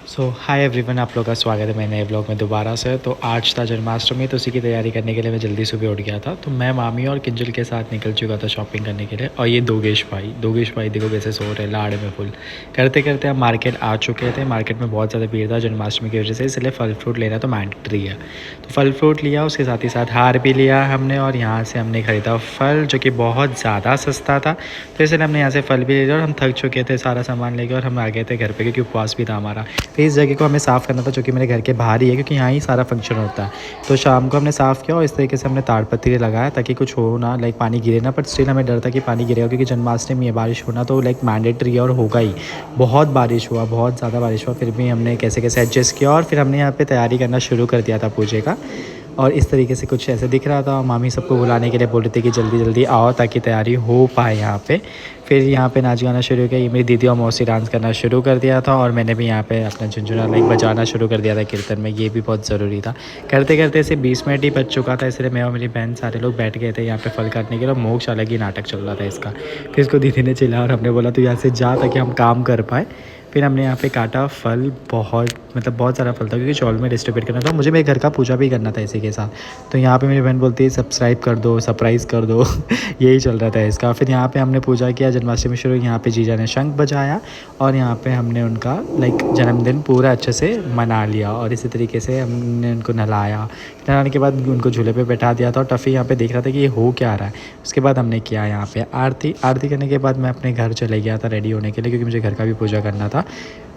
Hi everyone, आप लोग का स्वागत है मेरे नए ब्लॉग में दोबारा से। तो आज था जन्माष्टमी, तो उसी की तैयारी करने के लिए मैं जल्दी सुबह उठ गया था। तो मैं मामी और किंजल के साथ निकल चुका था शॉपिंग करने के लिए। और ये दोगेश भाई देखो कैसे सो रहे, लाड़ में फुल। करते करते हम मार्केट आ चुके थे। मार्केट में बहुत ज़्यादा भीड़ था जन्माष्टमी की वजह से, इसलिए फल फ्रूट लेना तो मैंडेटरी है। तो फल फ्रूट लिया, उसके साथ ही साथ हार भी लिया हमने। और यहाँ से हमने ख़रीदा फल, जो कि बहुत ज़्यादा सस्ता था। तो इसलिए हमने यहाँ से फल भी ले लिया। और हम थक चुके थे सारा सामान लेकर, और हम आ गए थे घर पे, क्योंकि उपवास भी था हमारा। तो इस जगह को हमें साफ़ करना था, जो कि मेरे घर के बाहर ही है, क्योंकि यहाँ ही सारा फंक्शन होता है। तो शाम को हमने साफ़ किया और इस तरीके से हमने ताड़पत्री लगाया, ताकि कुछ हो ना, लाइक पानी गिरे ना। बट स्टिल हमें डर था कि पानी गिरेगा, क्योंकि जन्माष्टमी है, बारिश होना तो लाइक मैंडेटरी है और होगा ही। बहुत बारिश हुआ, बहुत ज़्यादा बारिश हुआ, फिर भी हमने कैसे कैसे एडजस्ट किया। और फिर हमने यहाँ पे तैयारी करना शुरू कर दिया था पूजे का। और इस तरीके से कुछ ऐसे दिख रहा था। मामी सबको बुलाने के लिए बोल रही थी कि जल्दी जल्दी आओ, ताकि तैयारी हो पाए यहाँ पे। फिर यहाँ पे नाच गाना शुरू किया। ये मेरी दीदी और मौसी डांस करना शुरू कर दिया था, और मैंने भी यहाँ पे अपना झुंझुना लाइक बजाना शुरू कर दिया था कीर्तन में। ये भी बहुत ज़रूरी था। करते करते इसे 20 मिनट ही बज चुका था, इसलिए मैं और मेरी बहन सारे लोग बैठ गए थे यहाँ पे फल काटने के लिए। मोक्ष अलग ही नाटक चल रहा था इसका। फिर इसको दीदी ने चिल्लाया और हमने बोला तो यहाँ से जा, ताकि हम काम कर पाए। फिर हमने यहाँ पे काटा फल, बहुत सारा फल था, क्योंकि चौल में डिस्ट्रीब्यूट करना था मुझे। मेरे घर का पूजा भी करना था इसी के साथ। तो यहाँ पे मेरी बहन बोलती है सब्सक्राइब कर दो, सरप्राइज़ कर दो यही चल रहा था इसका। फिर यहाँ पे हमने पूजा किया, जन्माष्टमी शुरू। यहाँ पे जीजा ने शंख बजाया, और यहाँ पे हमने उनका लाइक जन्मदिन पूरा अच्छे से मना लिया। और इसी तरीके से हमने उनको नहलाने के बाद उनको झूले पे बैठा दिया था। और टफ़ी यहाँ पे देख रहा था कि ये हो क्या रहा है। उसके बाद हमने किया यहाँ पे आरती करने के बाद मैं अपने घर चले गया था रेडी होने के लिए, क्योंकि मुझे घर का भी पूजा करना था।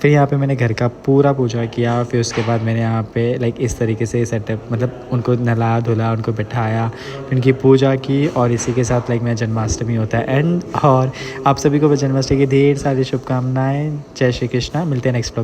फिर यहाँ पे मैंने घर का पूरा पूजा किया। फिर उसके बाद मैंने यहाँ पे लाइक इस तरीके से सेटअप, उनको नहलाया धुला, उनको बिठाया, उनकी पूजा की। और इसी के साथ लाइक मेरा जन्माष्टमी होता है एंड। और आप सभी को जन्माष्टमी की ढेर सारी शुभकामनाएं। जय श्री कृष्णा। मिलते हैं नेक्स्ट ब्लॉग।